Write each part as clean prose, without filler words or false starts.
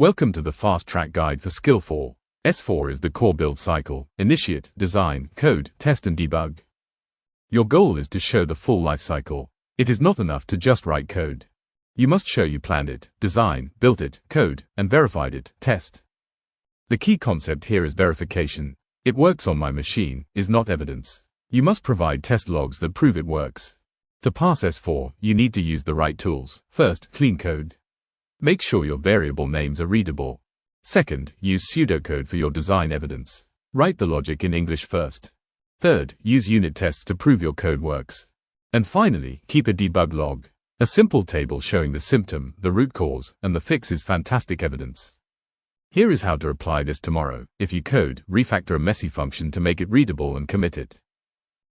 Welcome to the Fast Track Guide for Skill 4. S4 is the core build cycle: initiate, design, code, test and debug. Your goal is to show the full life cycle. It is not enough to just write code. You must show you planned it, design, built it, code, and verified it, test. The key concept here is verification. It works on my machine is not evidence. You must provide test logs that prove it works. To pass S4, you need to use the right tools. First, clean code. Make sure your variable names are readable. Second, use pseudocode for your design evidence. Write the logic in English first. Third, use unit tests to prove your code works. And finally, keep a debug log. A simple table showing the symptom, the root cause, and the fix is fantastic evidence. Here is how to apply this tomorrow. If you code, refactor a messy function to make it readable and commit it.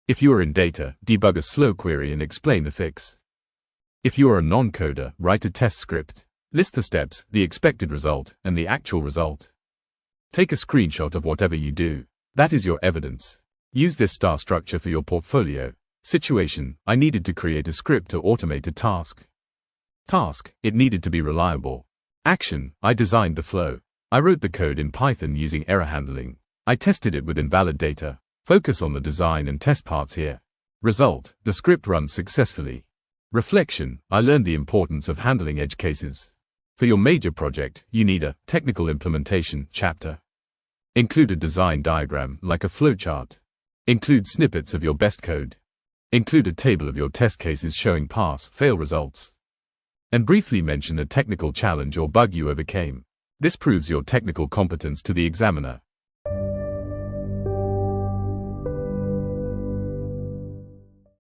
If you are in data, debug a slow query and explain the fix. If you are a non-coder, write a test script. List the steps, the expected result, and the actual result. Take a screenshot of whatever you do. That is your evidence. Use this STARR structure for your portfolio. Situation: I needed to create a script to automate a task. Task: it needed to be reliable. Action: I designed the flow. I wrote the code in Python using error handling. I tested it with invalid data. Focus on the design and test parts here. Result: the script runs successfully. Reflection: I learned the importance of handling edge cases. For your major project, you need a technical implementation chapter. Include a design diagram like a flowchart. Include snippets of your best code. Include a table of your test cases showing pass-fail results. And briefly mention a technical challenge or bug you overcame. This proves your technical competence to the examiner.